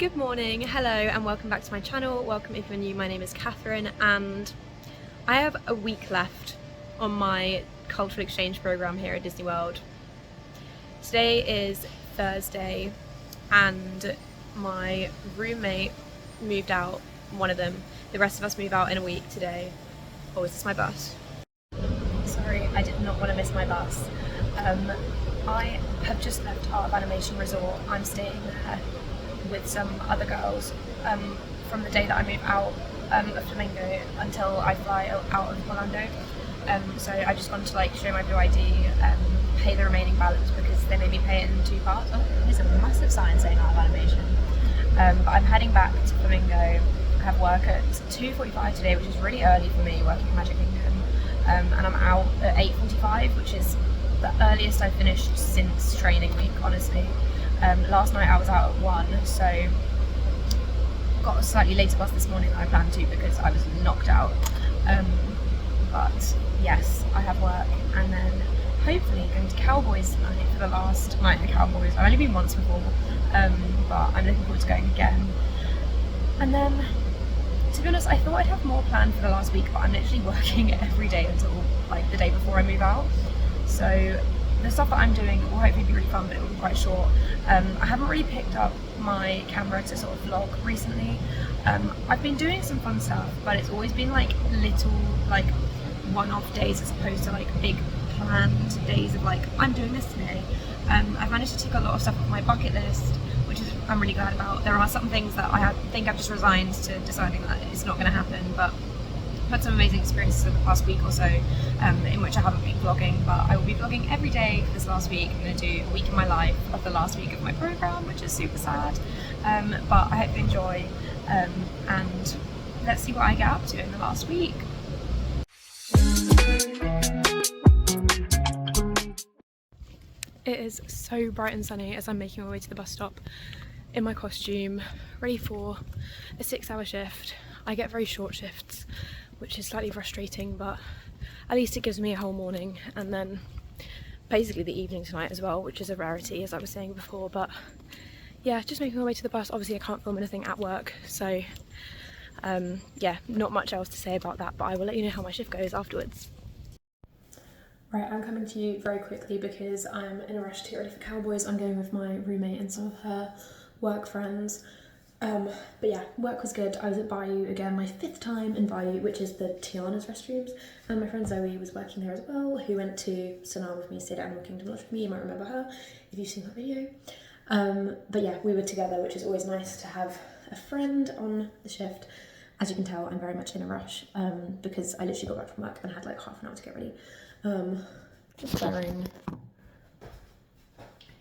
Good morning, hello and welcome back to my channel. Welcome if you're new, my name is Catherine and I have a week left on my cultural exchange program here at Disney World. Today is Thursday and my roommate moved out, one of them. The rest of us move out in a week today. Oh, is this my bus? Sorry, I did not want to miss my bus. I have just left Art of Animation Resort. I'm staying there with some other girls from the day that I move out of Flamingo until I fly out of Orlando. So I just wanted to show my blue ID and pay the remaining balance because they made me pay it in 2 parts. Oh, there's a massive sign saying Art of Animation. But I'm heading back to Flamingo. I have work at 2:45 today, which is really early for me working at Magic Kingdom. And I'm out at 8:45, which is the earliest I finished since training week, honestly. Last night I was out at 1, so got a slightly later bus this morning than I planned to because I was knocked out. But yes, I have work and then hopefully going to Cowboys tonight for the last night at the Cowboys. I've only been once before, but I'm looking forward to going again. And then, to be honest, I thought I'd have more planned for the last week, but I'm literally working every day until the day before I move out. So the stuff that I'm doing will hopefully be really fun, but it will be quite short. I haven't really picked up my camera to sort of vlog recently. I've been doing some fun stuff, but it's always been little one-off days as opposed to big planned days of I'm doing this today. I've managed to tick a lot of stuff off my bucket list, which is I'm really glad about. There are some things that I think I've just resigned to deciding that it's not going to happen, but I've had some amazing experiences in the past week or so in which I haven't been vlogging, but I will be vlogging every day for this last week. I'm going to do a week in my life of the last week of my program, which is super sad, but I hope you enjoy, and let's see what I get up to in the last week. It is so bright and sunny as I'm making my way to the bus stop in my costume, ready for a 6-hour shift. I get very short shifts, which is slightly frustrating, but at least it gives me a whole morning and then basically the evening tonight as well, which is a rarity, as I was saying before. But yeah, just making my way to the bus. Obviously I can't film anything at work, so yeah, not much else to say about that, but I will let you know how my shift goes afterwards. Right, I'm coming to you very quickly because I'm in a rush to get ready for Cowboys. I'm going with my roommate and some of her work friends. But yeah, work was good. I was at Bayou again, my 5th time in Bayou, which is the Tiana's restrooms. And my friend Zoe was working there as well, who went to Sanaa with me, stayed at Animal Kingdom Lodge with me. You might remember her if you've seen that video. But yeah, we were together, which is always nice to have a friend on the shift. As you can tell, I'm very much in a rush because I literally got back from work and had half an hour to get ready. Just wearing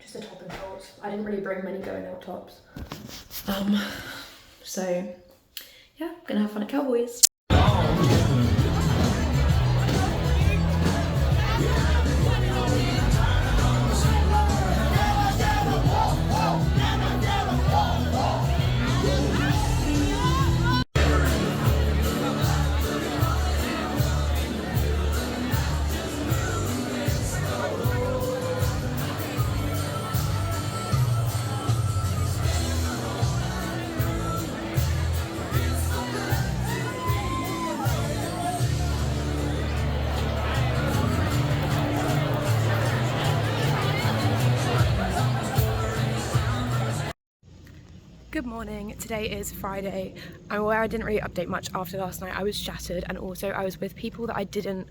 just a top and shorts. I didn't really bring many going out tops. So yeah, gonna have fun at Cowboys. Good morning, today is Friday. I'm aware I didn't really update much after last night. I was shattered, and also I was with people that I didn't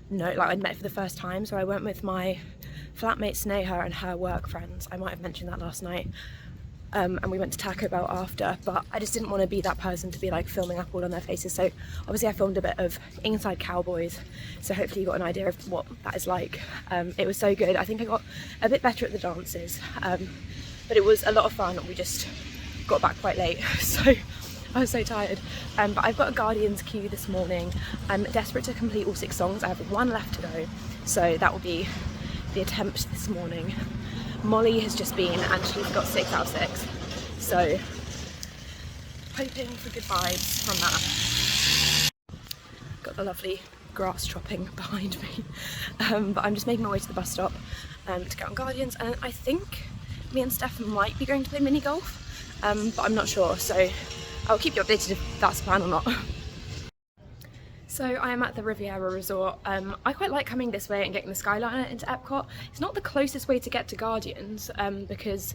know, I'd met for the first time. So I went with my flatmate Sneha and her work friends. I might have mentioned that last night. And we went to Taco Bell after, but I just didn't want to be that person to be filming up all on their faces. So obviously I filmed a bit of inside Cowboys, so hopefully you got an idea of what that is like. It was so good. I think I got a bit better at the dances, but it was a lot of fun. We just got back quite late, so I was so tired. But I've got a Guardians queue this morning. I'm desperate to complete all 6 songs. I have 1 left to go, so that will be the attempt this morning. Molly has just been and she's got 6 out of 6, so hoping for good vibes from that. Got the lovely grass chopping behind me, but I'm just making my way to the bus stop to get on Guardians, and I think me and Steph might be going to play mini golf. but I'm not sure, so I'll keep you updated if that's the plan or not. So I am at the Riviera Resort. I quite like coming this way and getting the Skyliner into Epcot. It's not the closest way to get to Guardians, because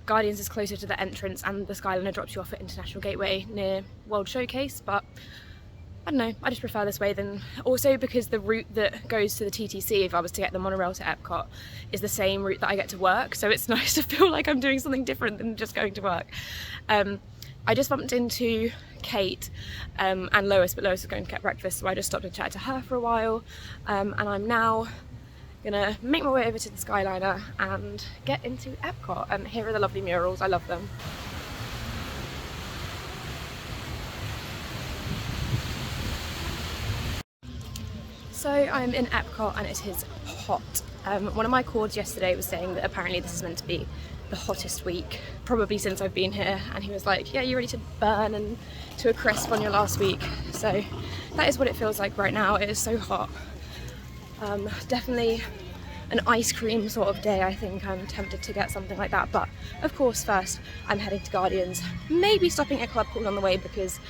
Guardians is closer to the entrance and the Skyliner drops you off at International Gateway near World Showcase, but I don't know, I just prefer this way. Then also because the route that goes to the TTC, if I was to get the monorail to Epcot, is the same route that I get to work, so it's nice to feel like I'm doing something different than just going to work. I just bumped into Kate and Lois, but Lois was going to get breakfast, so I just stopped and chatted to her for a while, and I'm now gonna make my way over to the Skyliner and get into Epcot. And here are the lovely murals, I love them. So I'm in Epcot and it is hot. One of my cords yesterday was saying that apparently this is meant to be the hottest week probably since I've been here, and he was like, yeah, you're ready to burn and to a crisp on your last week. So that is what it feels like right now. It is so hot. Definitely an ice cream sort of day. I think I'm tempted to get something like that, but of course first I'm heading to Guardians, maybe stopping at Club Pool on the way because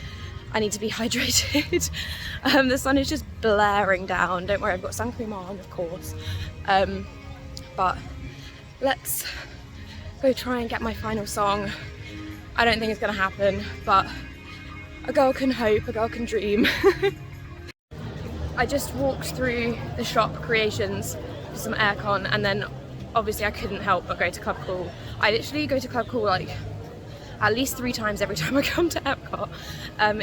I need to be hydrated. The sun is just blaring down. Don't worry, I've got sun cream on, of course. But let's go try and get my final song. I don't think it's gonna happen, but a girl can hope, a girl can dream. I just walked through the shop Creations for some aircon, and then obviously I couldn't help but go to Club Cool. I literally go to Club Cool like at least 3 times every time I come to Epcot.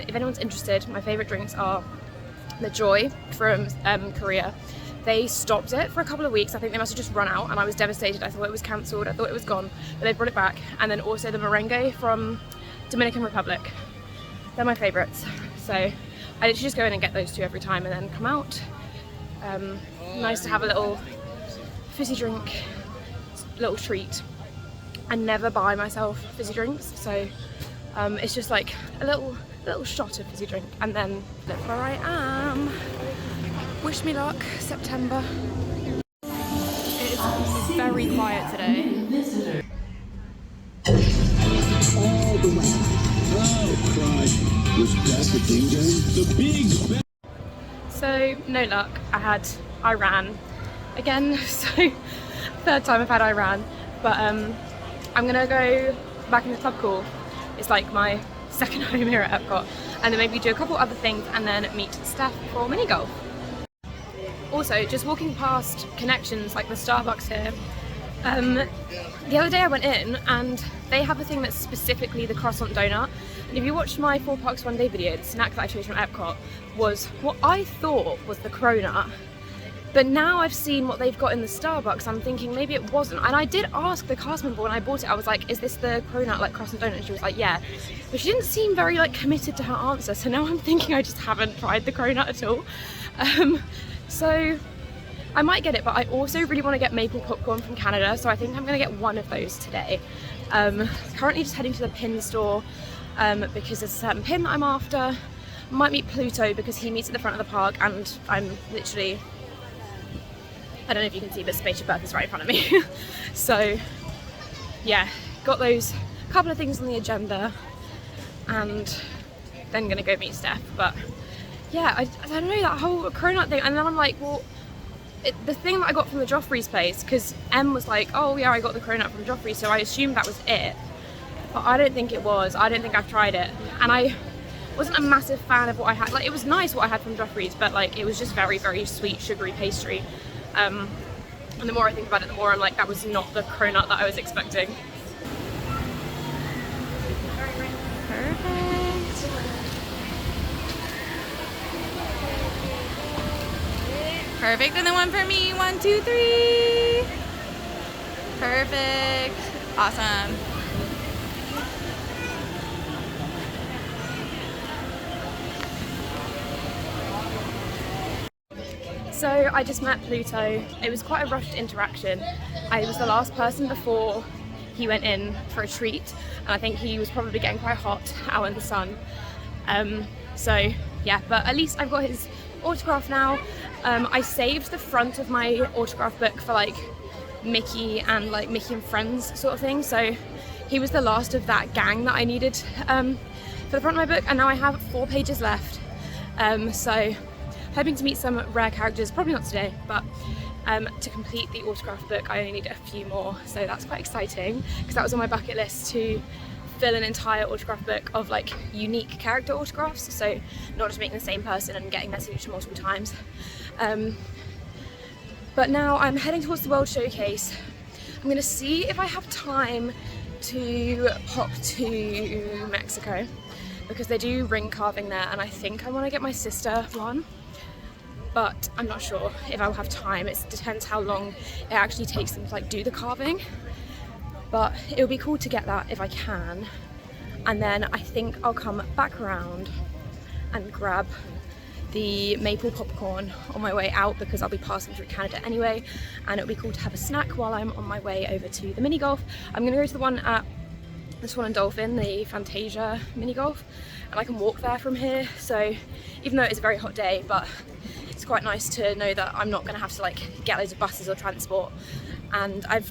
If anyone's interested, my favourite drinks are the Joy from Korea. They stopped it for a couple of weeks. I think they must have just run out, and I was devastated. I thought it was cancelled, I thought it was gone, but they brought it back. And then also the merengue from Dominican Republic. They're my favourites. So I literally just go in and get those 2 every time and then come out. Nice to have a little fizzy drink, little treat. I never buy myself fizzy drinks, so it's just like a little shot of fizzy drink, and then look where I am. Wish me luck, September. It is very quiet today. All the way. Oh Christ! Was that the thing then? The big. So no luck. I ran again. So 3rd time I've had Iran, but I'm gonna go back into Club Cool. It's like my second home here at Epcot, and then maybe do a couple other things and then meet Steph for mini golf. Also, just walking past connections like the Starbucks here, the other day I went in and they have a thing that's specifically the croissant donut, and if you watched my 4 Parks 1 Day video, the snack that I chose from Epcot was what I thought was the cronut. But now I've seen what they've got in the Starbucks, I'm thinking maybe it wasn't. And I did ask the cast member when I bought it, I was like, is this the cronut like croissant donut? And she was like, yeah. But she didn't seem very like committed to her answer, so now I'm thinking I just haven't tried the cronut at all. So I might get it, but I also really want to get maple popcorn from Canada, so I think I'm going to get one of those today. Currently just heading to the pin store because there's a certain pin that I'm after. Might meet Pluto because he meets at the front of the park, and I'm literally, I don't know if you can see, but Spaceship Earth is right in front of me. So yeah, got those couple of things on the agenda, and then gonna go meet Steph. But yeah, I don't know, that whole cronut thing. And then I'm like, well, the thing that I got from the Joffrey's place, because Em was like, oh yeah, I got the cronut from Joffrey, so I assumed that was it. But I don't think it was. I don't think I've tried it. And I wasn't a massive fan of what I had. Like, it was nice what I had from Joffrey's, but like, it was just very, very sweet, sugary pastry. And the more I think about it, the more I'm like, that was not the cronut that I was expecting. Perfect. Perfect, and then one for me. 1, 2, 3. Perfect. Awesome. So I just met Pluto. It was quite a rushed interaction. I was the last person before he went in for a treat, and I think he was probably getting quite hot out in the sun. So yeah, but at least I've got his autograph now. I saved the front of my autograph book for like Mickey and like Mickey and Friends sort of thing. So he was the last of that gang that I needed for the front of my book, and now I have 4 pages left. So hoping to meet some rare characters, probably not today, but to complete the autograph book I only need a few more, so that's quite exciting because that was on my bucket list, to fill an entire autograph book of like unique character autographs, so not just making the same person and getting their signature multiple times. But now I'm heading towards the World Showcase. I'm going to see if I have time to pop to Mexico because they do ring carving there, and I think I want to get my sister one, but I'm not sure if I'll have time. It depends how long it actually takes them to like do the carving, but it would be cool to get that if I can. And then I think I'll come back around and grab the maple popcorn on my way out because I'll be passing through Canada anyway, and it'll be cool to have a snack while I'm on my way over to the mini golf. I'm gonna go to the one at the Swan and Dolphin, the Fantasia mini golf, and I can walk there from here, so even though it's a very hot day, but it's quite nice to know that I'm not gonna have to like get loads of buses or transport. And I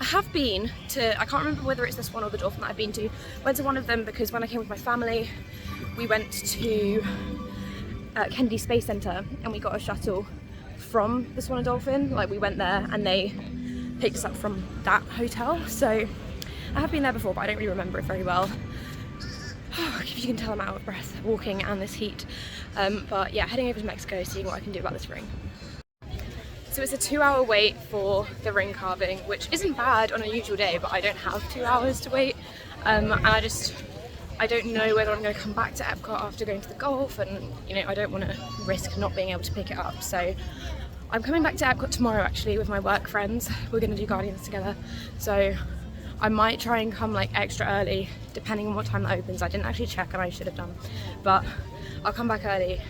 have been to, I can't remember whether it's the Swan or the Dolphin that I've been to. Went to one of them because when I came with my family, we went to Kennedy Space Center and we got a shuttle from the Swan and Dolphin. Like we went there and they picked us up from that hotel. So I have been there before, but I don't really remember it very well. If you can tell, I'm out of breath walking and this heat. But yeah, heading over to Mexico, seeing what I can do about this ring. So it's a 2-hour wait for the ring carving, which isn't bad on a usual day, but I don't have 2 hours to wait. And I don't know whether I'm going to come back to EPCOT after going to the golf, and you know, I don't want to risk not being able to pick it up. So I'm coming back to EPCOT tomorrow actually with my work friends. We're going to do Guardians together. So I might try and come like extra early depending on what time that opens. I didn't actually check and I should have done, but I'll come back early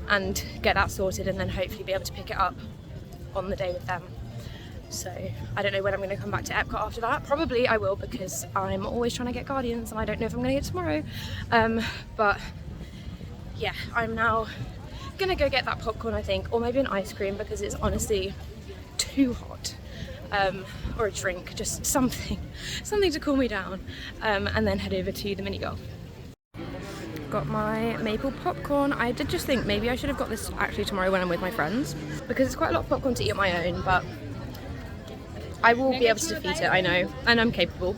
and get that sorted and then hopefully be able to pick it up on the day with them. So I don't know when I'm going to come back to EPCOT after that. Probably I will, because I'm always trying to get Guardians and I don't know if I'm going to get tomorrow. But yeah, I'm now going to go get that popcorn, I think, or maybe an ice cream because it's honestly too hot. Or a drink, just something to cool me down, and then head over to the mini golf. Got my maple popcorn. I did just think maybe I should have got this actually tomorrow when I'm with my friends, because it's quite a lot of popcorn to eat on my own, but I will be able to defeat it, I know, and I'm capable.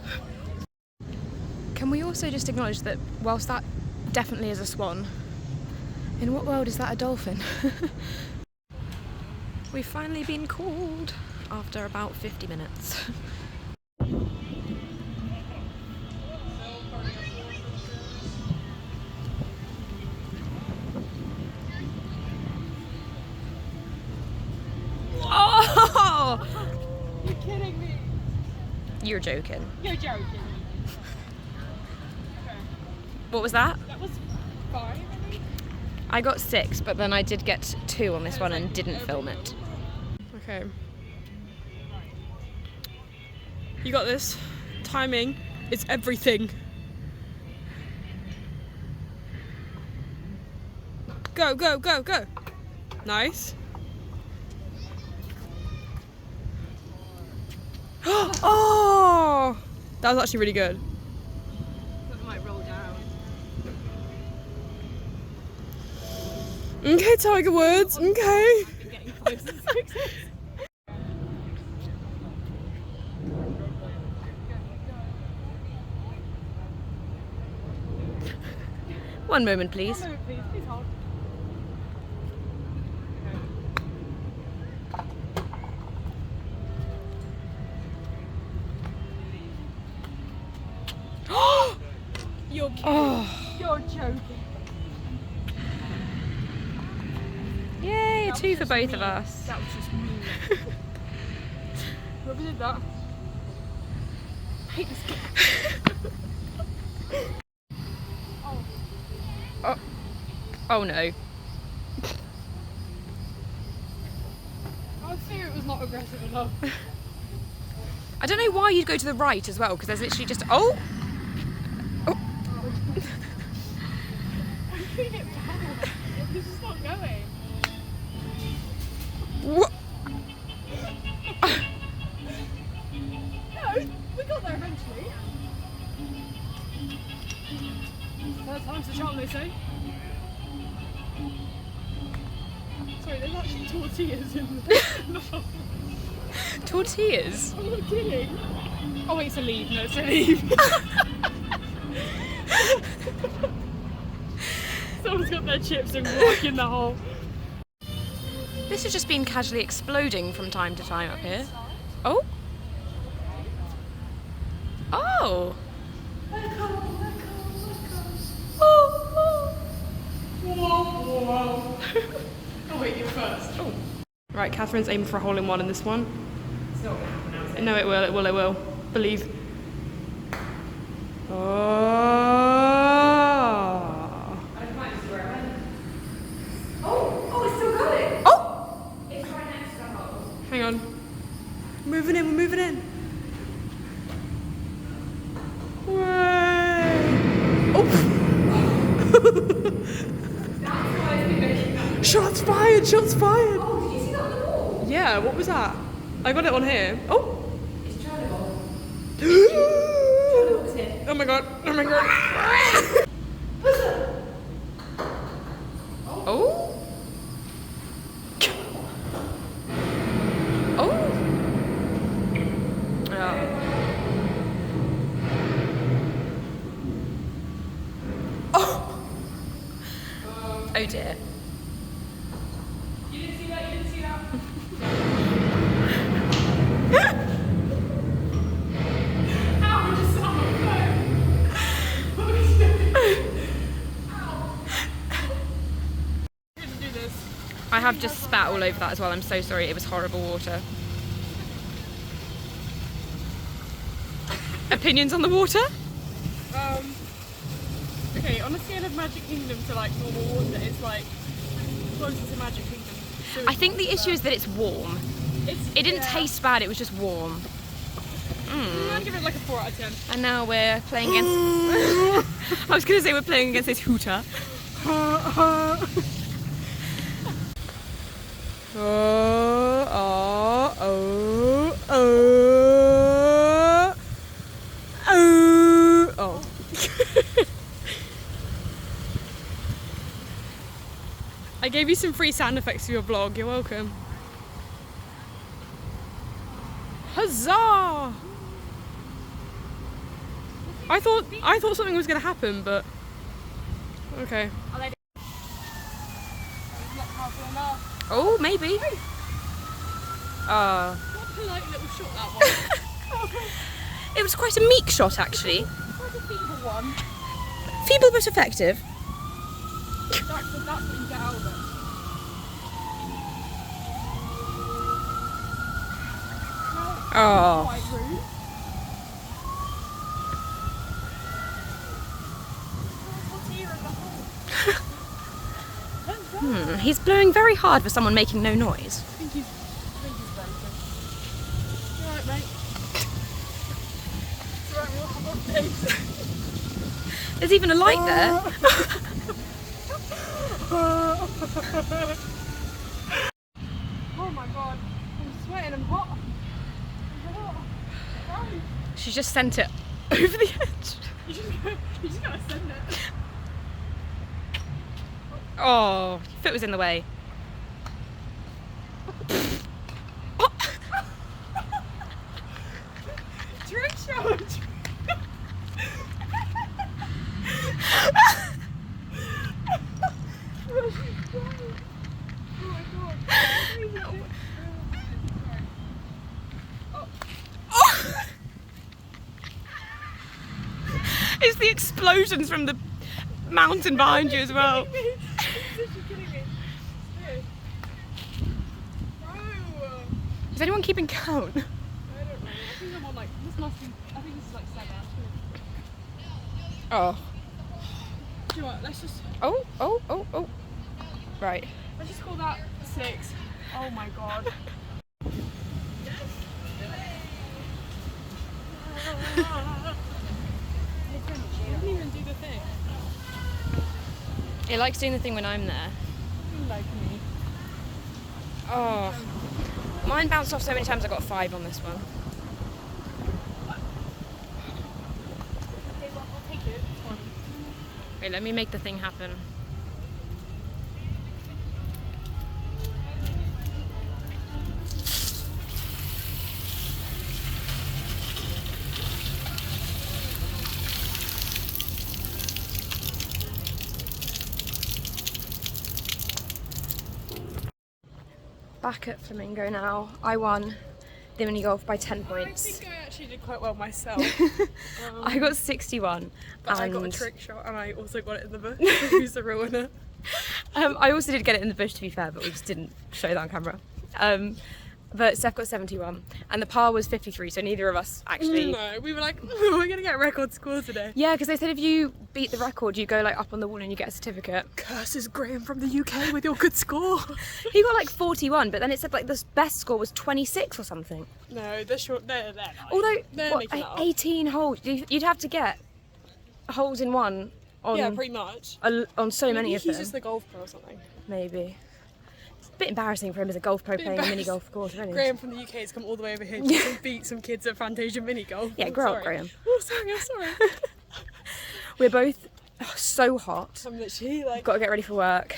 Can we also just acknowledge that whilst that definitely is a swan, in what world is that a dolphin? We've finally been called after about 50 minutes. Oh! You're kidding me. You're joking. You're joking. Okay. What was that? That was 5, I think. I got 6, but then I did get 2 on this one and didn't film it. Okay. You got this. Timing is everything. Go, go, go, go. Nice. Oh! That was actually really good. That might roll down. Okay, Tiger Woods. Okay. Getting 5s and 6s. One moment, please. One moment, please. Please hold. You're kidding. Oh. You're joking. Yay, That 2 was for just both mean. of us. That was just mean. Whoever did that. I hate this game. Oh. Oh no. I would say it was not aggressive enough. I don't know why you'd go to the right as well, because there's literally just... Oh! Oh. I'm putting it down. It's just not going. What? No, we got there eventually. Third time's the charm, they say. Sorry, there's actually tortillas in there. No. Tortillas? I'm not kidding. Oh wait, it's a leaf. No, it's a leaf. Someone's got their chips and walk in the hole. This has just been casually exploding from time to time up here. Oh? Oh! Oh wait, you're first. Oh. Right, Catherine's aiming for a hole-in-one in this one. It's not going to happen now, is it? No, it will. Believe. Oh. I might just where I went. Oh, it's still going. Oh! It's right next to the hole. Hang on. We're moving in. Way. Oh! That's why it's been making that. Shots fired! Oh, did you see that on the wall? Yeah, what was that? I got it on here. Oh! It's Chernobyl. Oh Chernobyl's here. my god. Oh? Oh? Yeah. Oh! Oh dear. You didn't see that? Ow, we just saw my phone. What are we doing? Ow. We're gonna do this. I have just spat all over that as well. I'm so sorry. It was horrible water. Opinions on the water? Okay, on a scale of Magic Kingdom to like normal water, it's like closer to Magic Kingdom. So I think the issue is that it's warm. It didn't taste bad, it was just warm. I'd give it like a 4 out of 10. And now we're playing against... I was going to say we're playing against this hooter. Oh. I gave you some free sound effects for your vlog. You're welcome. Huzzah! I thought something was going to happen, but okay. Oh, maybe. What a polite little shot that was. It was quite a meek shot, actually. Quite a feeble one. Feeble but effective. That's what you get out of it. Oh. Quite rude. He's blowing very hard for someone making no noise. I think he's very good. You alright, mate? It's alright, we'll have updates. There's even a light there. Oh my god, I'm sweating, I'm hot. She just sent it over the edge. You just gotta send it. Oh, foot was in the way. Trick shot! It's the explosions from the mountain behind you as well. Is anyone keeping count? I don't know. I think I'm on like, this must be, I think this is like 7 actually. Oh. Do you know what, let's just, Oh. Right. let's just call that 6. Oh my god. I didn't even do the thing. It likes doing the thing when I'm there. You like me. Oh. Mine bounced off so many times I got a 5 on this one. Okay, well, I'll take it. It's fine. Wait, let me make the thing happen. Back at Flamingo now. I won the mini golf by 10 points. I think I actually did quite well myself. I got 61. But I got a trick shot and I also got it in the bush. Who's the real winner? I also did get it in the bush, to be fair, but we just didn't show that on camera. But Steph got 71 and the par was 53, so neither of us actually... No, we were like, we're going to get a record score today. Yeah, because they said if you beat the record, you go like up on the wall and you get a certificate. Curses Graham from the UK with your good score. He got like 41, but then it said like the best score was 26 or something. No, they're short, they're like, Although, they're making it up. 18 holes, you'd have to get holes in one on, yeah, pretty much. On so many of them. He's just the golf pro or something. Maybe. It's a bit embarrassing for him as a golf pro playing a mini golf course, really. Graham from the UK has come all the way over here to beat some kids at Fantasia mini golf. Yeah, grow up, Graham. Oh, sorry, I'm sorry. We're both so hot. I'm literally like... Got to get ready for work.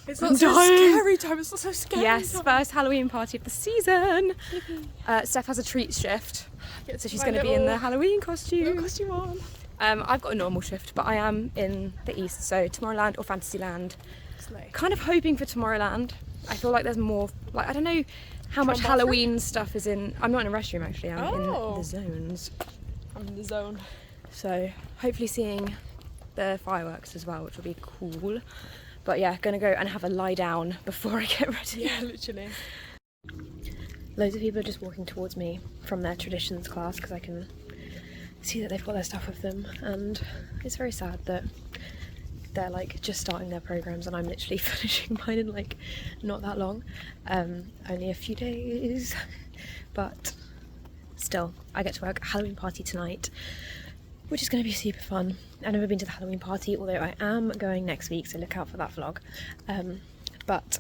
It's not so scary time, it's not so scary Yes, time. first Halloween party of the season. Steph has a treat shift, so she's going to be in the Halloween costume. Costume on. I've got a normal shift, but I am in the east, so Tomorrowland or Fantasyland. Kind of hoping for Tomorrowland. I feel like there's more, like, I don't know how much Halloween stuff is in. I'm not in a restroom actually, I'm in the zones. I'm in the zone. So hopefully seeing the fireworks as well, which will be cool. But yeah, gonna go and have a lie down before I get ready. Yeah, literally. Loads of people are just walking towards me from their traditions class because I can see that they've got their stuff with them, and it's very sad that they're like just starting their programs and I'm literally finishing mine in like not that long, only a few days, but still I get to work. Halloween party tonight, which is going to be super fun. I've never been to the Halloween party, although I am going next week, so look out for that vlog. But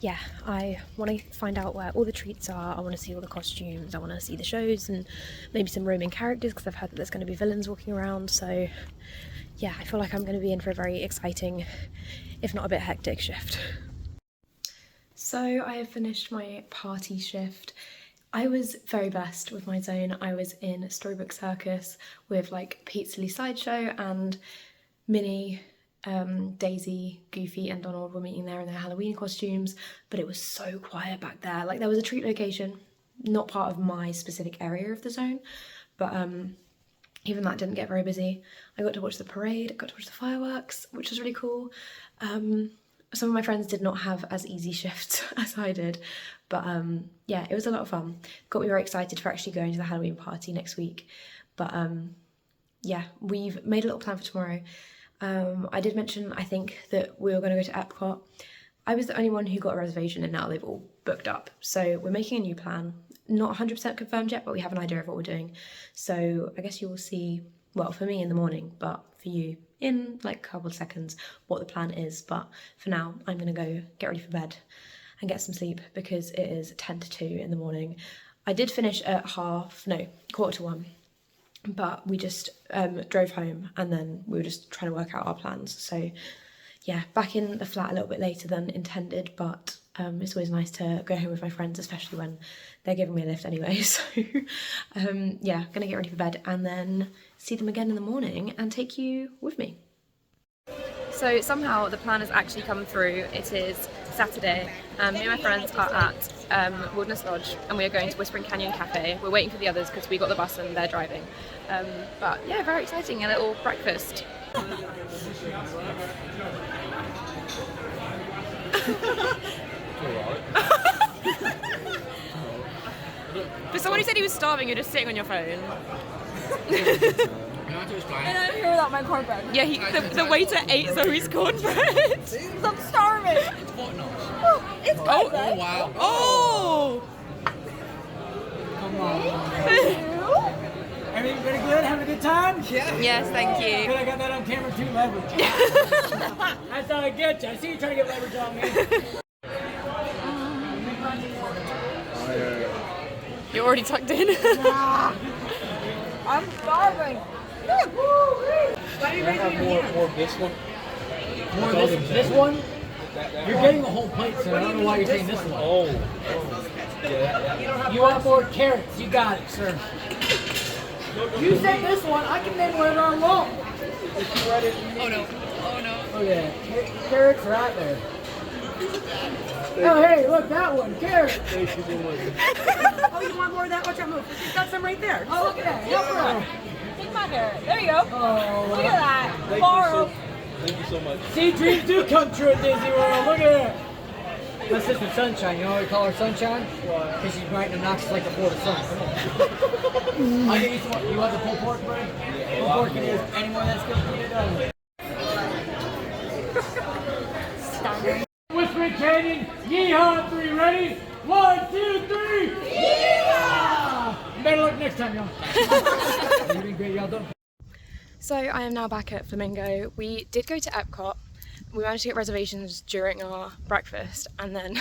yeah, I want to find out where all the treats are. I want to see all the costumes, I want to see the shows and maybe some roaming characters, because I've heard that there's going to be villains walking around. So yeah, I feel like I'm going to be in for a very exciting, if not a bit hectic shift. So I have finished my party shift. I was very blessed with my zone. I was in Storybook Circus with like Pete's Silly Sideshow, and Minnie, Daisy, Goofy and Donald were meeting there in their Halloween costumes, but it was so quiet back there. Like there was a treat location, not part of my specific area of the zone, but even that didn't get very busy. I got to watch the parade, got to watch the fireworks, which was really cool. Some of my friends did not have as easy shifts as I did, but yeah, it was a lot of fun. Got me very excited for actually going to the Halloween party next week. But yeah, we've made a little plan for tomorrow. I did mention, I think, that we were going to go to EPCOT. I was the only one who got a reservation and now they've all booked up. So we're making a new plan. Not 100% confirmed yet, but we have an idea of what we're doing. So I guess you will see, well, for me in the morning, but for you in like a couple of seconds, what the plan is. But for now, I'm going to go get ready for bed and get some sleep because it is 10 to 2 in the morning. I did finish at quarter to 1. But we just drove home and then we were just trying to work out our plans. So yeah, back in the flat a little bit later than intended, but it's always nice to go home with my friends, especially when they're giving me a lift anyway. So yeah, gonna get ready for bed and then see them again in the morning and take you with me. So somehow the plan has actually come through. It is Saturday and me and my friends are at Wilderness Lodge and we are going to Whispering Canyon Cafe. We're waiting for the others because we got the bus and they're driving. But yeah, very exciting, a little breakfast. For someone who said he was starving, you're just sitting on your phone. And I'm here without my cornbread. Yeah, the waiter ate Zoe's cornbread. I'm starving. Oh, it's good. Oh wow. Oh! Come on. Everybody good? Having a good time? Yeah. Yes, thank you. Good, I got that on camera too, leverage. That's how I get you. I see you trying to get leverage on me. You're already tucked in. I'm starving. I have more of this one. More this one? You're getting the whole plate, so I don't know why you're taking this one. Oh. Yeah. You want more carrots? You got it, sir. You said this one. I can name whatever I want. Oh no. Oh no. Oh yeah, carrots are out there. Oh hey, look that one, carrots. Oh, you want more of that? Watch out, move. You've got some right there. Oh look at that, help her out. Take my carrot. There you go. Oh, Look at that. Borrow. Thank you so much. see, dreams do come true at Disney World. Look at her. My sister Sunshine. You know why we call her Sunshine? Because she's bright and obnoxious like the Florida sun. Come on. I'll get you some. You want the pulled pork, buddy? Pulled pork it is. Anyone that's good for you done. Stunning. Whispering Canyon, yeehaw, 3, ready? 1, 2, 3, yeehaw! Better luck next time, y'all. You're doing great, y'all done. So I am now back at Flamingo. We did go to EPCOT. We managed to get reservations during our breakfast, and then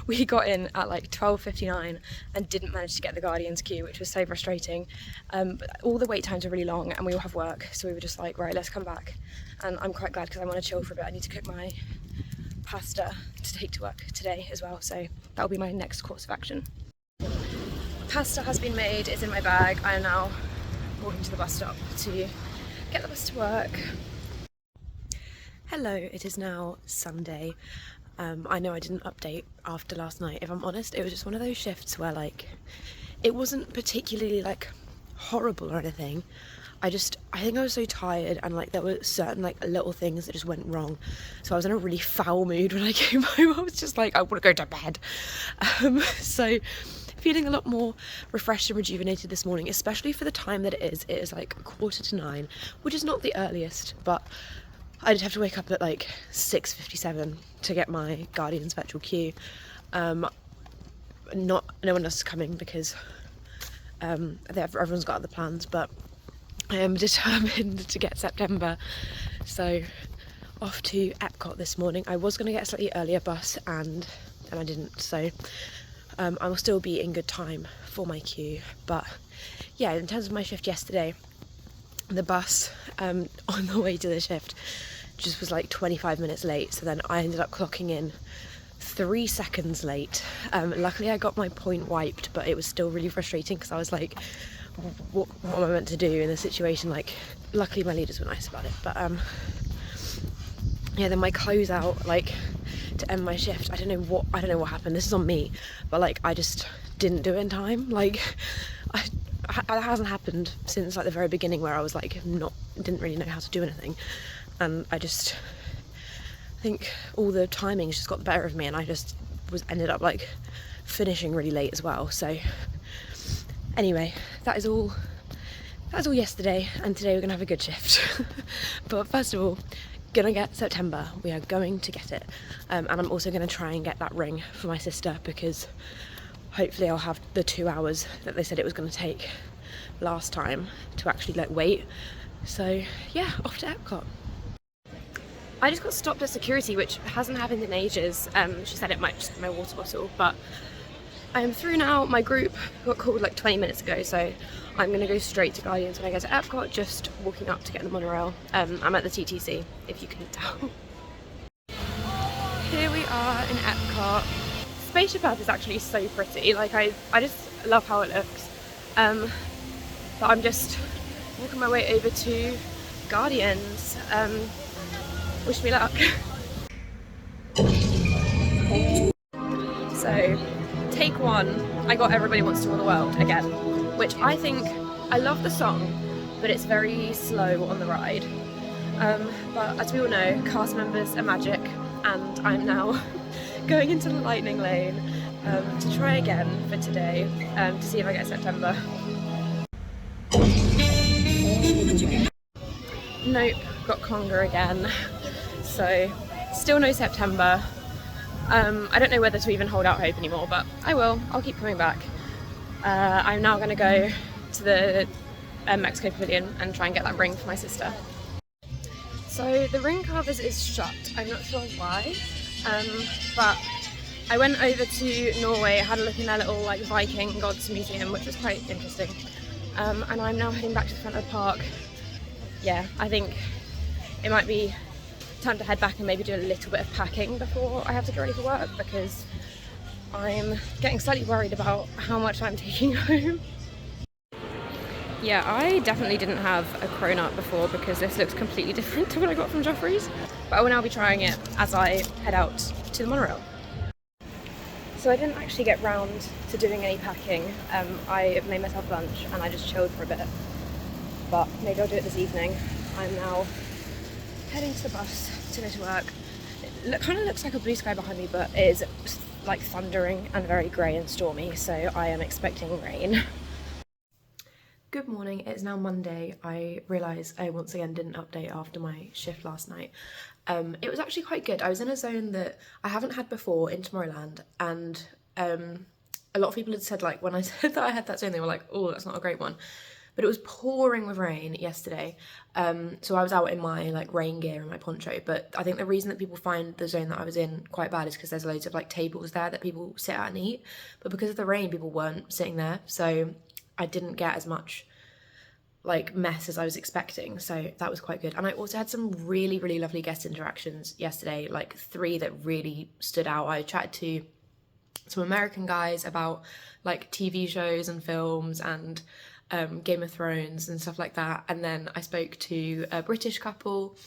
we got in at like 12:59 and didn't manage to get the Guardians queue, which was so frustrating. But all the wait times are really long and we all have work, so we were just like, right, let's come back. And I'm quite glad because I want to chill for a bit. I need to cook my pasta to take to work today as well, so that'll be my next course of action. Pasta has been made, it's in my bag. I am now walking to the bus stop to get the bus to work. Hello, it is now Sunday. I know I didn't update after last night, if I'm honest. It was just one of those shifts where like, it wasn't particularly like horrible or anything. I think I was so tired, and like there were certain like little things that just went wrong. So I was in a really foul mood when I came home. I was just like, I want to go to bed. So feeling a lot more refreshed and rejuvenated this morning, especially for the time that it is. It is like 8:45, which is not the earliest, but I did have to wake up at like 6:57 to get my Guardians virtual queue. No one else is coming because everyone's got other plans, but I am determined to get September. So off to EPCOT this morning. I was going to get a slightly earlier bus and I didn't, so I will still be in good time for my queue. But yeah, in terms of my shift yesterday, the bus on the way to the shift just was like 25 minutes late, so then I ended up clocking in 3 seconds late. Luckily I got my point wiped, but it was still really frustrating because I was like, what am I meant to do in this situation? Like, luckily my leaders were nice about it, but yeah, then my closeout, like to end my shift, I don't know what happened. This is on me, but like I just didn't do it in time. Like it hasn't happened since like the very beginning, where I was like didn't really know how to do anything, and I think all the timings just got the better of me, and I just ended up like finishing really late as well. So anyway, that is all yesterday, and today we're gonna have a good shift. But first of all, gonna get September. We are going to get it, and I'm also gonna try and get that ring for my sister, because hopefully I'll have the 2 hours that they said it was gonna take last time to actually like wait. So yeah, off to EPCOT. I just got stopped at security, which hasn't happened in ages. She said it might just be my water bottle, but I am through now. My group got called like 20 minutes ago, so I'm going to go straight to Guardians when I get to EPCOT, just walking up to get the monorail. I'm at the TTC, if you can tell. Here we are in EPCOT. Spaceship Earth is actually so pretty. Like I just love how it looks. But I'm just walking my way over to Guardians. Wish me luck. So, take one, I got Everybody Wants to Rule the World again, which I love the song, but it's very slow on the ride. But as we all know, cast members are magic, and I'm now going into the lightning lane to try again for today, to see if I get September. Nope, got Conga again. So, still no September. I don't know whether to even hold out hope anymore, but I will. I'll keep coming back. I'm now going to go to the Mexico Pavilion and try and get that ring for my sister. So the ring carvers is shut. I'm not sure why, but I went over to Norway, had a look in their little like Viking gods museum, which was quite interesting. And I'm now heading back to the front of the park yeah, I think it might be time to head back and maybe do a little bit of packing before I have to get ready for work, because I'm getting slightly worried about how much I'm taking home. Yeah, I definitely didn't have a cronut before because this looks completely different to what I got from Joffrey's, but I will now be trying it as I head out to the monorail. So I didn't actually get round to doing any packing. I made myself lunch and I just chilled for a bit, but maybe I'll do it this evening. I'm now heading to the bus to go to work. It kind of looks like a blue sky behind me, but it is like thundering and very grey and stormy, so I am expecting rain. Good morning, it's now Monday. I realise I once again didn't update after my shift last night. It was actually quite good. I was in a zone that I haven't had before in Tomorrowland, and a lot of people had said, like, when I said that I had that zone, they were like, oh, that's not a great one. But it was pouring with rain yesterday, so I was out in my like rain gear and my poncho. But I think the reason that people find the zone that I was in quite bad is because there's loads of like tables there that people sit at and eat, but because of the rain people weren't sitting there, so I didn't get as much like mess as I was expecting, so that was quite good. And I also had some really lovely guest interactions yesterday, like 3 that really stood out. I chatted to some American guys about like TV shows and films and Game of Thrones and stuff like that, and then I spoke to a British couple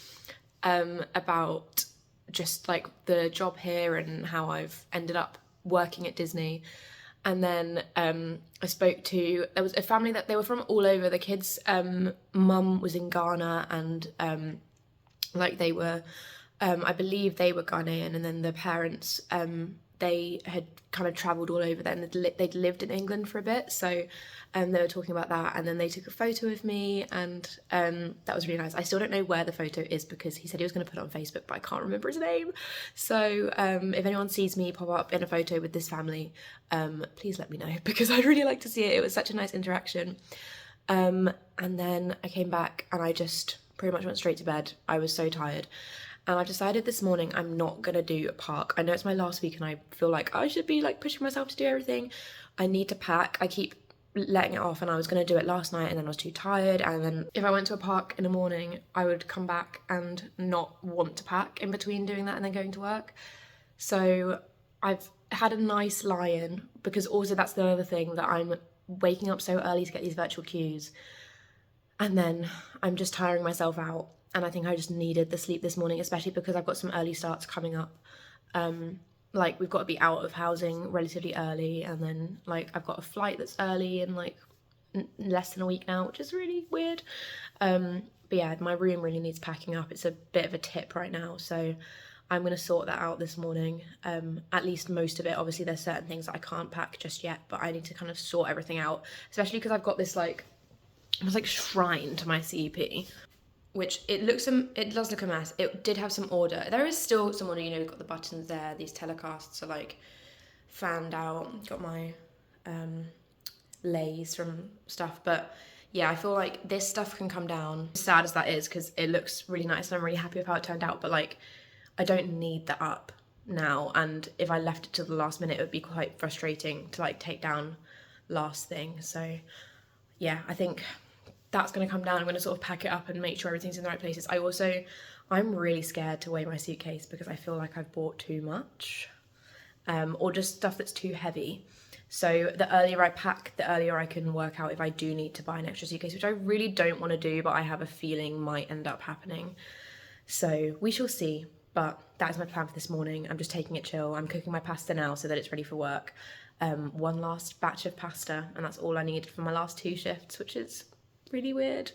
about just like the job here and how I've ended up working at Disney. And then I spoke to, there was a family that they were from all over. The kids' mum was in Ghana, and like they were, I believe they were Ghanaian, and then the parents, they had kind of travelled all over then. They'd lived in England for a bit, so they were talking about that, and then they took a photo of me, and that was really nice. I still don't know where the photo is because he said he was going to put it on Facebook, but I can't remember his name. So if anyone sees me pop up in a photo with this family, please let me know, because I'd really like to see it. It was such a nice interaction. And then I came back and I just pretty much went straight to bed. I was so tired. And I've decided this morning I'm not going to do a park. I know it's my last week and I feel like I should be like pushing myself to do everything. I need to pack. I keep letting it off, and I was going to do it last night and then I was too tired, and then if I went to a park in the morning I would come back and not want to pack in between doing that and then going to work. So I've had a nice lie-in, because also that's the other thing, that I'm waking up so early to get these virtual queues and then I'm just tiring myself out. And I think I just needed the sleep this morning, especially because I've got some early starts coming up. Like we've got to be out of housing relatively early, and then like I've got a flight that's early in like less than a week now, which is really weird. But yeah, my room really needs packing up. It's a bit of a tip right now, so I'm going to sort that out this morning, at least most of it. Obviously there's certain things that I can't pack just yet, but I need to kind of sort everything out, especially because I've got this like, it was like shrine to my CEP, which it does look a mess. It did have some order. There is still some order, you know, we've got the buttons there, these telecasts are like fanned out, got my lays from stuff, but yeah, I feel like this stuff can come down, as sad as that is, because it looks really nice and I'm really happy with how it turned out, but like I don't need that up now, and if I left it till the last minute it would be quite frustrating to like take down last thing. So yeah, I think that's going to come down. I'm going to sort of pack it up and make sure everything's in the right places. I'm really scared to weigh my suitcase because I feel like I've bought too much, or just stuff that's too heavy. So the earlier I pack, the earlier I can work out if I do need to buy an extra suitcase, which I really don't want to do, but I have a feeling might end up happening. So we shall see, but that is my plan for this morning. I'm just taking it chill. I'm cooking my pasta now so that it's ready for work. One last batch of pasta, and that's all I needed for my last 2 shifts, which is really weird.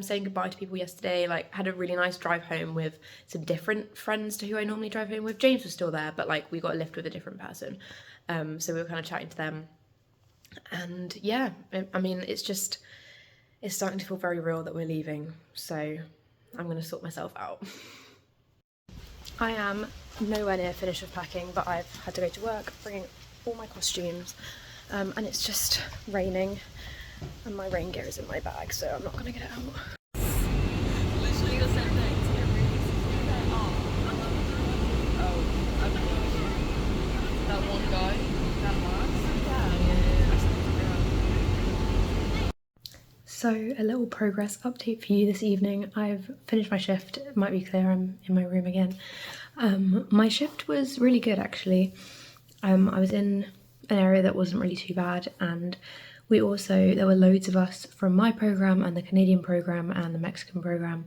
Saying goodbye to people yesterday, like had a really nice drive home with some different friends to who I normally drive home with. James was still there, but like we got a lift with a different person, so we were kind of chatting to them, and yeah, I mean it's starting to feel very real that we're leaving, so I'm gonna sort myself out. I am nowhere near finished with packing, but I've had to go to work bringing all my costumes, and it's just raining and my rain gear is in my bag, so I'm not gonna get it out. Literally the same thing. That one guy, that last. So a little progress update for you this evening. I've finished my shift. It might be clear I'm in my room again. My shift was really good actually. I was in an area that wasn't really too bad, and there were loads of us from my programme and the Canadian programme and the Mexican programme.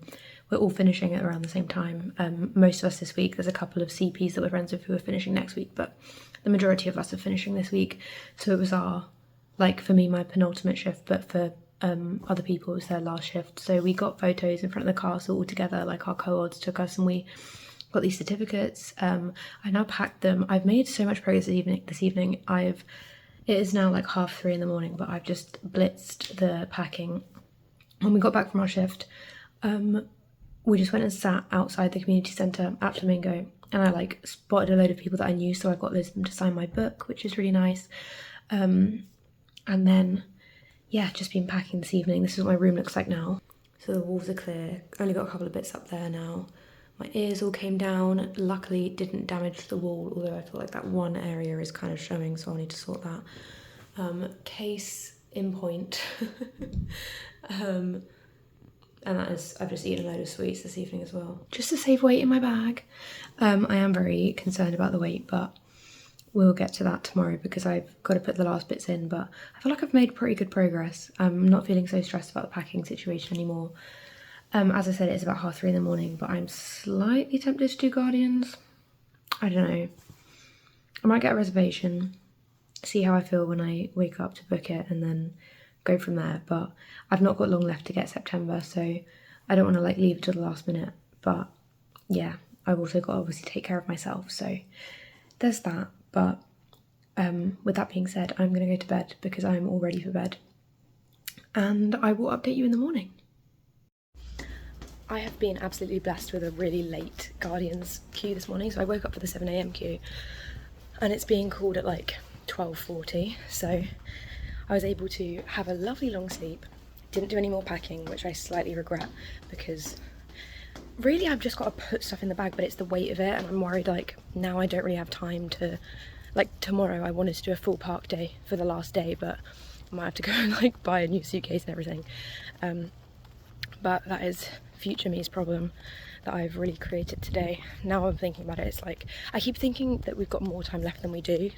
We're all finishing at around the same time. Most of us this week, there's a couple of CPs that we're friends with who are finishing next week, but the majority of us are finishing this week. So it was for me, my penultimate shift, but for other people it was their last shift. So we got photos in front of the castle all together, like our co-ods took us, and we got these certificates. I now packed them. I've made so much progress this evening. It is now like 3:30 in the morning, but I've just blitzed the packing. When we got back from our shift, we just went and sat outside the community centre at Flamingo, and I spotted a load of people that I knew, so I got loads of them to sign my book, which is really nice. And then, yeah, just been packing this evening. This is what my room looks like now. So the walls are clear. Only got a couple of bits up there now. My ears all came down. Luckily didn't damage the wall, although I feel like that one area is kind of showing, so I'll need to sort that. Case in point. And that is, I've just eaten a load of sweets this evening as well, just to save weight in my bag. I am very concerned about the weight, but we'll get to that tomorrow because I've got to put the last bits in, but I feel like I've made pretty good progress. I'm not feeling so stressed about the packing situation anymore. As I said, it's about 3:30 in the morning, but I'm slightly tempted to do Guardians. I don't know. I might get a reservation, see how I feel when I wake up to book it, and then go from there. But I've not got long left to get September, so I don't want to leave it to the last minute. But yeah, I've also got to obviously take care of myself, so there's that. But with that being said, I'm going to go to bed because I'm all ready for bed, and I will update you in the morning. I have been absolutely blessed with a really late Guardians queue this morning. So I woke up for the 7 AM queue and it's being called at 12:40. So I was able to have a lovely long sleep. Didn't do any more packing, which I slightly regret because really I've just got to put stuff in the bag, but it's the weight of it, and I'm worried now I don't really have time to, tomorrow I wanted to do a full park day for the last day, but I might have to go and buy a new suitcase and everything. But that is future me's problem that I've really created today. Now I'm thinking about it, it's I keep thinking that we've got more time left than we do.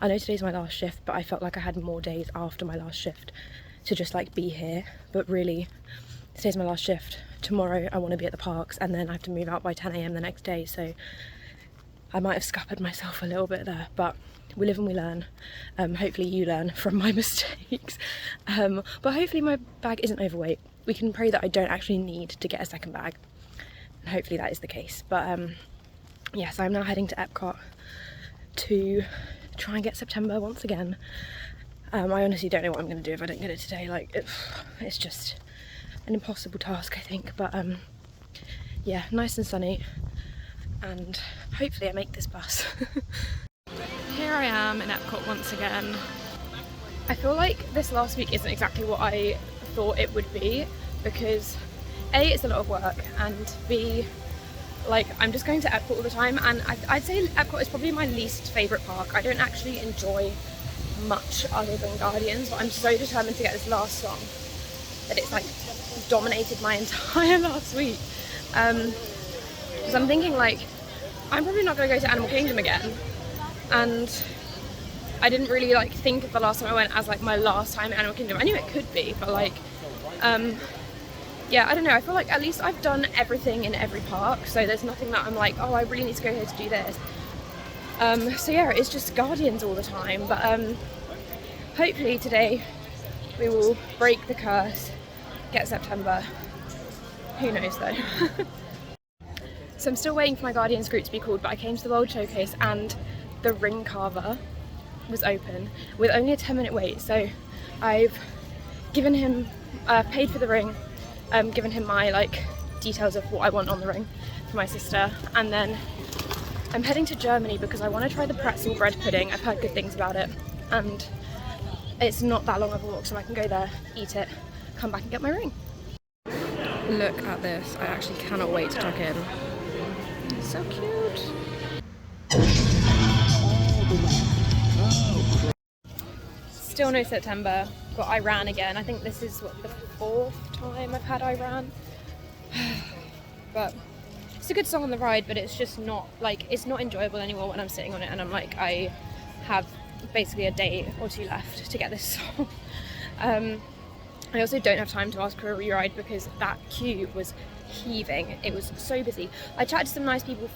I know today's my last shift, but I felt like I had more days after my last shift to just be here, but really today's my last shift. Tomorrow I want to be at the parks, and then I have to move out by 10 AM the next day, so I might have scuppered myself a little bit there, but we live and we learn. Hopefully you learn from my mistakes, but hopefully my bag isn't overweight. We can pray that I don't actually need to get a second bag, and hopefully that is the case. But yes, I'm now heading to EPCOT to try and get September once again. I honestly don't know what I'm going to do if I don't get it today. It's just an impossible task, I think. But yeah, nice and sunny, and hopefully I make this bus. Here I am in EPCOT once again. I feel like this last week isn't exactly what I thought it would be, because A, it's a lot of work, and B, I'm just going to Epcot all the time, and I'd say Epcot is probably my least favourite park. I don't actually enjoy much other than Guardians, but I'm so determined to get this last song that it's dominated my entire last week. Because I'm thinking I'm probably not going to go to Animal Kingdom again, and I didn't really think of the last time I went as my last time at Animal Kingdom. I knew it could be, but yeah, I don't know, I feel at least I've done everything in every park, so there's nothing that I'm oh, I really need to go here to do this. So yeah, it's just Guardians all the time, but hopefully today we will break the curse, get September. Who knows though. So I'm still waiting for my Guardians group to be called, but I came to the World Showcase and the ring carver was open with only a 10-minute wait, so I've given him, paid for the ring, given him my details of what I want on the ring for my sister, and then I'm heading to Germany because I want to try the pretzel bread pudding. I've heard good things about it, and it's not that long of a walk, so I can go there, eat it, come back and get my ring. Look at this, I actually cannot wait to tuck in. So cute. Still no September. got Iran again. I think this is what, the 4th time I've had Iran. But it's a good song on the ride, but it's just not like, it's not enjoyable anymore when I'm sitting on it and I'm like, I have basically a day or 2 left to get this song. I also don't have time to ask for a reride because that queue was heaving. It was so busy. I chatted to some nice people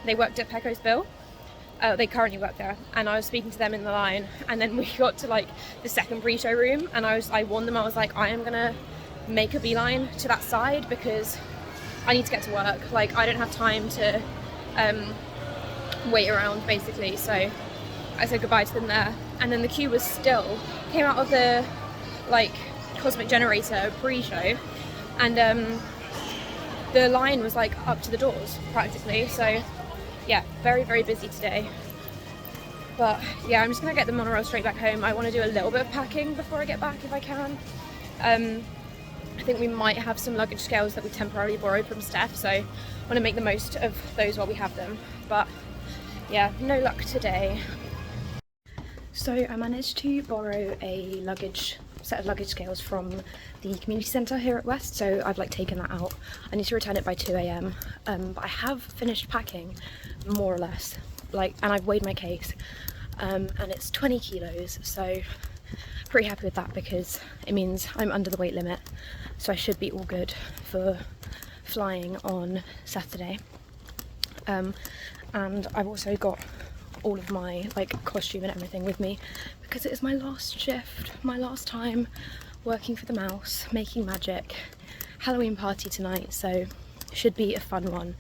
they worked at Pecos Bill. They currently work there, and I was speaking to them in the line, and then we got to like the second pre-show room, and I warned them, I was like, I am gonna make a beeline to that side because I need to get to work. Like, I don't have time to wait around basically. So I said goodbye to them there, and then the queue was still, came out of the like Cosmic Generator pre-show, and the line was like up to the doors practically. So yeah, very, very busy today. But yeah, I'm just gonna get the monorail straight back home. I want to do a little bit of packing before I get back if I can. I think we might have some luggage scales that we temporarily borrowed from Steph, so I want to make the most of those while we have them. But yeah, no luck today. So I managed to borrow a set of luggage scales from the community centre here at West, so I've like taken that out. I need to return it by 2 AM, but I have finished packing more or less, like, and I've weighed my case, and it's 20 kilos, so pretty happy with that because it means I'm under the weight limit, so I should be all good for flying on Saturday. And I've also got all of my like costume and everything with me because it is my last shift, my last time working for the mouse, making magic. Halloween party tonight, so should be a fun one.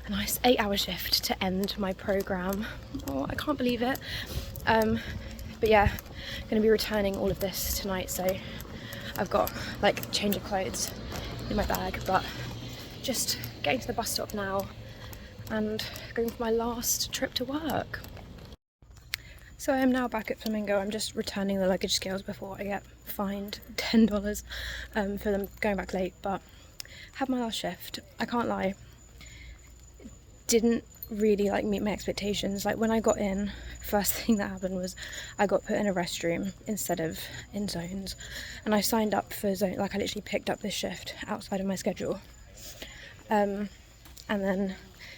A nice 8-hour shift to end my program. Oh, I can't believe it. But yeah, I'm gonna be returning all of this tonight, so I've got like a change of clothes in my bag, but just getting to the bus stop now and going for my last trip to work. So I am now back at Flamingo. I'm just returning the luggage scales before I get fined $10 for them going back late, but had my last shift. I can't lie, didn't really like meet my expectations. Like when I got in, first thing that happened was I got put in a restroom instead of in zones, and I signed up for zone, like I literally picked up this shift outside of my schedule, and then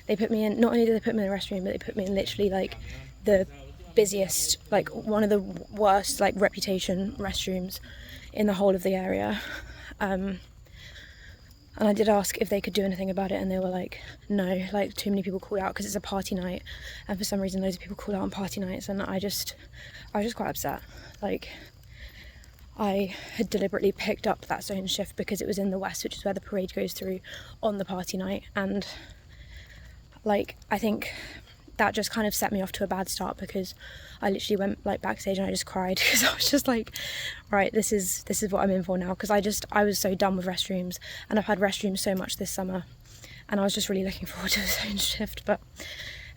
they put me in, not only did they put me in the restroom, but they put me in literally like the busiest, like one of the worst like reputation restrooms in the whole of the area. And I did ask if they could do anything about it, and they were like, no, like too many people called out because it's a party night, and for some reason loads of people call out on party nights, and I was just quite upset. Like, I had deliberately picked up that zone shift because it was in the west, which is where the parade goes through on the party night, and like I think that just kind of set me off to a bad start because I literally went like backstage and I just cried because I was just like, right, this is what I'm in for now, because I was so done with restrooms, and I've had restrooms so much this summer, and I was just really looking forward to the zone shift. But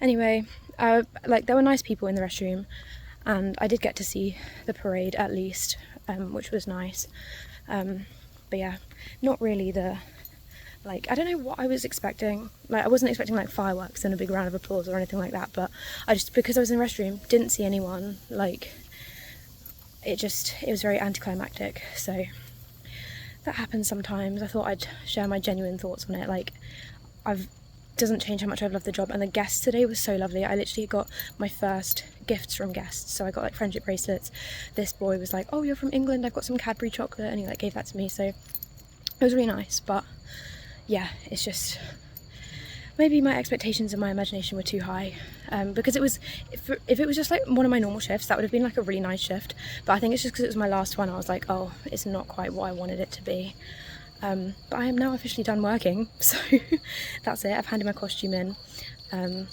anyway, like there were nice people in the restroom, and I did get to see the parade at least, which was nice. But yeah, not really like, I don't know what I was expecting. Like, I wasn't expecting like fireworks and a big round of applause or anything like that, but I just, because I was in the restroom, didn't see anyone, like, it was very anticlimactic. So that happens sometimes. I thought I'd share my genuine thoughts on it. Like, doesn't change how much I've loved the job, and the guests today was so lovely. I literally got my first gifts from guests, so I got like friendship bracelets. This boy was like, oh, you're from England, I've got some Cadbury chocolate, and he like gave that to me, so it was really nice. But yeah, it's just maybe my expectations and my imagination were too high, because if it was just like one of my normal shifts, that would have been like a really nice shift, but I think it's just because it was my last one, I was like, oh, it's not quite what I wanted it to be. But I am now officially done working, so that's it. I've handed my costume in, and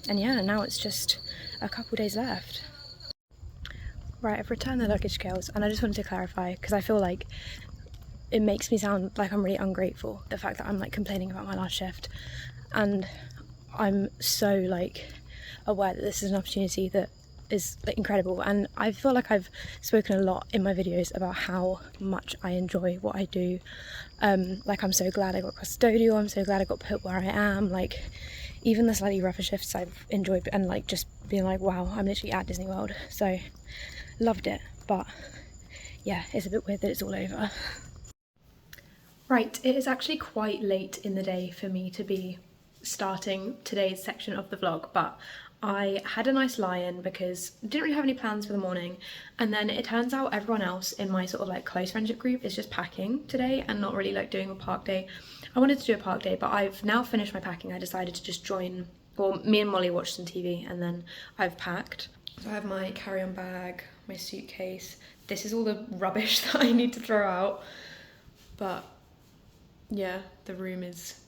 yeah, now it's just a couple days left. Right, I've returned the luggage scales, and I just wanted to clarify, because I feel like it makes me sound like I'm really ungrateful, the fact that I'm like complaining about my last shift, and I'm so like aware that this is an opportunity that is like incredible, and I feel like I've spoken a lot in my videos about how much I enjoy what I do. Like, I'm so glad I got custodial, I'm so glad I got put where I am, like even the slightly rougher shifts I've enjoyed, and like just being like, wow, I'm literally at Disney World, so loved it. But yeah, it's a bit weird that it's all over. Right, it is actually quite late in the day for me to be starting today's section of the vlog, but I had a nice lie-in because I didn't really have any plans for the morning, and then it turns out everyone else in my sort of like close friendship group is just packing today and not really like doing a park day. I wanted to do a park day, but I've now finished my packing. I decided to just join, well, me and Molly watched some TV and then I've packed. So I have my carry-on bag, my suitcase. This is all the rubbish that I need to throw out, but yeah, the room is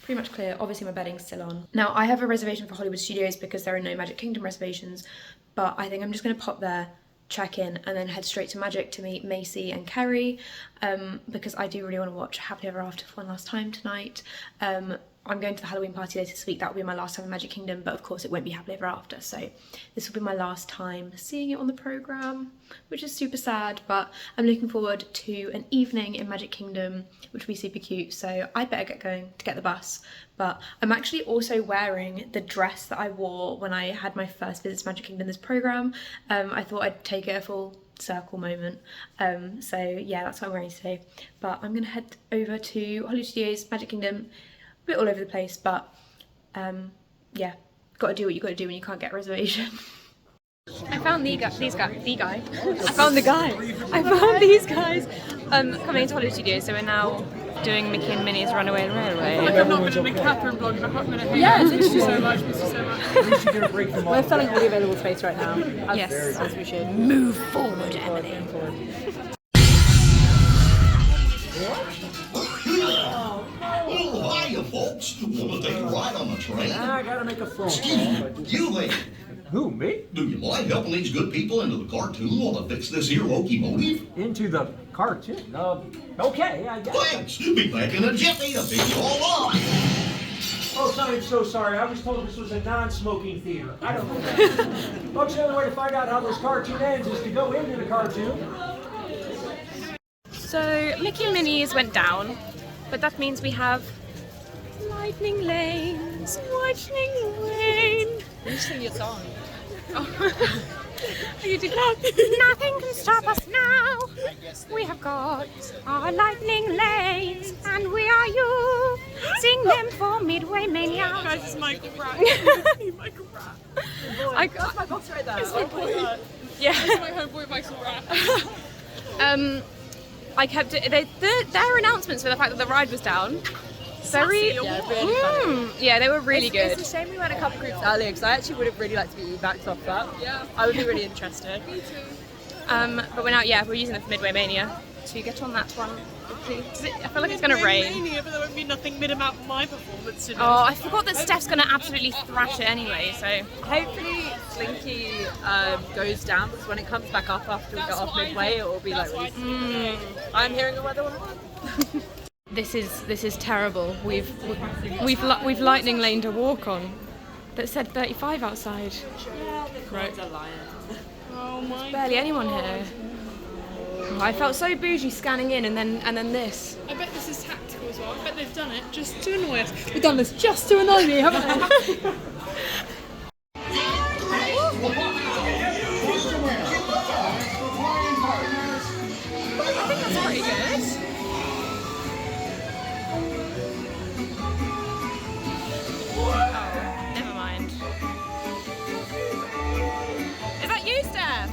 pretty much clear. Obviously my bedding's still on. Now I have a reservation for Hollywood Studios because there are no Magic Kingdom reservations, but I think I'm just gonna pop there, check in, and then head straight to Magic to meet Macy and Kerry, because I do really want to watch Happily Ever After for one last time tonight. I'm going to the Halloween party later this week. That will be my last time in Magic Kingdom, but of course it won't be Happily Ever After, so this will be my last time seeing it on the programme, which is super sad, but I'm looking forward to an evening in Magic Kingdom, which will be super cute, so I'd better get going to get the bus. But I'm actually also wearing the dress that I wore when I had my first visit to Magic Kingdom this programme. I thought I'd take it a full circle moment, so yeah, that's what I'm wearing today. But I'm gonna head over to Hollywood Studios, Magic Kingdom, a bit all over the place, but yeah, gotta do what you gotta do when you can't get a reservation. I found I found these guys coming into Hollywood Studios, so we're now doing Mickey and Minnie's Runaway Railway. Like I'm not going to make Catherine vlog, and I'm going to hate it. Miss you so much, miss you so much. We're filling all the available space right now. Yes, as we should. move forward, Emily. Oh, hiya, folks. Want to take a ride on the train? I gotta make a phone. Excuse me, you lady. Who, me? Do you mind helping these good people into the cartoon while I fix this here locomotive? Into the cartoon? Okay, I guess. Thanks. Be back in a jiffy to pick you all up. Oh, I'm so sorry. I was told this was a non-smoking theater. I don't know that. Folks, the only way to find out how this cartoon ends is to go into the cartoon. So Mickey and Minnie's went down, but that means we have lightning lanes, lightning lane. You sing your song. You did nothing can stop us now. We have got our lightning lanes, and we are you. Sing them for Midway Mania. Guys, it's Michael Pratt. Michael Pratt. That's my box right there. Yeah. That's my homeboy Michael Pratt. I kept it. Their announcements for the fact that the ride was down. Very, Yeah, really funny. yeah, they were really good. It's a shame we went a couple groups earlier because I actually would have really liked to be backed off that. Yeah. I would be really interested. Me too. But we're out. Yeah, we're using it for Midway Mania to get on that one. I feel like it's gonna rain. Mania, but there won't be nothing mid-amount of my performance today. Oh, I forgot that Steph's gonna absolutely thrash it anyway. So Hopefully Slinky goes down because when it comes back up after we That's get off what I midway, think. it will be That's like what really. I'm hearing the weather one. this is terrible. We've lightning laned a walk on that said 35 outside. Right. A lion. Oh my Barely anyone here. Oh, I felt so bougie scanning in and then this. I bet this is tactical as well. I bet they've done it just to annoy us. They've done this just to annoy me, haven't they? I think that's pretty good. Oh, never mind. Is that you, Steph?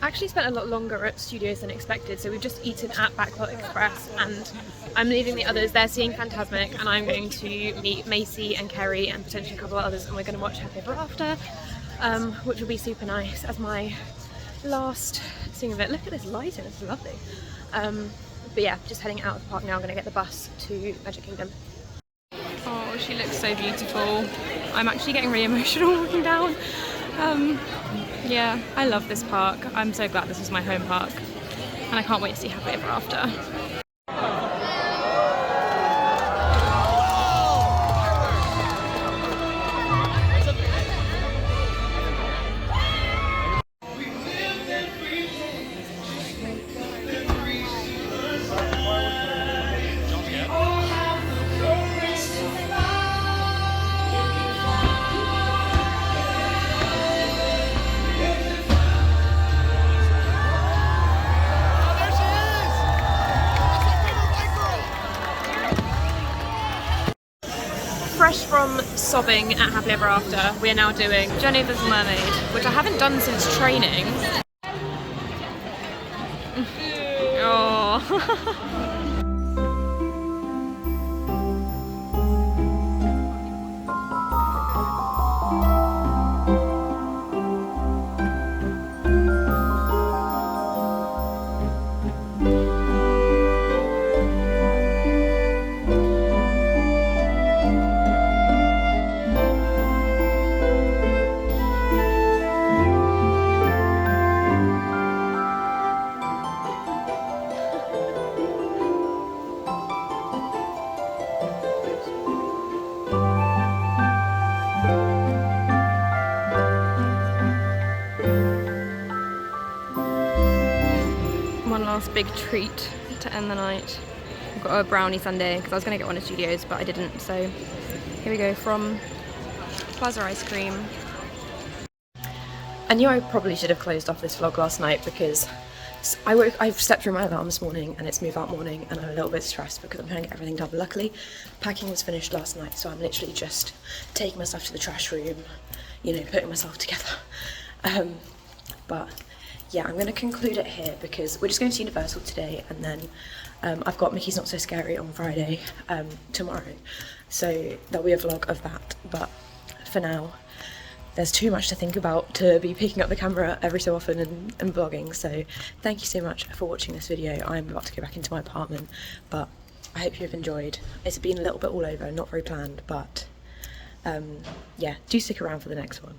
I actually spent a lot longer at studios than expected, so we've just eaten at Backlot Express and I'm leaving the others. They're seeing Fantasmic and I'm going to meet Macy and Kerry and potentially a couple of others, and we're going to watch Happy Ever After, which will be super nice as my last thing of it. Look at this lighting, it's lovely. But yeah, just heading out of the park now. I'm going to get the bus to Magic Kingdom. Oh, she looks so beautiful. I'm actually getting really emotional walking down. Yeah, I love this park. I'm so glad this is my home park, and I can't wait to see Happy Ever After. fresh from sobbing at Happily Ever After, we are now doing Journey of the Little Mermaid, which I haven't done since training. Oh. One last big treat to end the night. I've got a brownie sundae because I was going to get one at Studios but I didn't, so here we go from Plaza Ice Cream. I knew I probably should have closed off this vlog last night because I've slept through my alarm this morning and it's move out morning and I'm a little bit stressed because I'm trying to get everything done, but luckily packing was finished last night, so I'm literally just taking myself to the trash room, you know, putting myself together. But yeah, I'm going to conclude it here because we're just going to Universal today, and then I've got Mickey's Not So Scary on Friday tomorrow, so there'll be a vlog of that. But for now, there's too much to think about to be picking up the camera every so often and vlogging, so thank you so much for watching this video. I'm about to go back into my apartment, but I hope you've enjoyed. It's been a little bit all over, not very planned, but yeah, do stick around for the next one.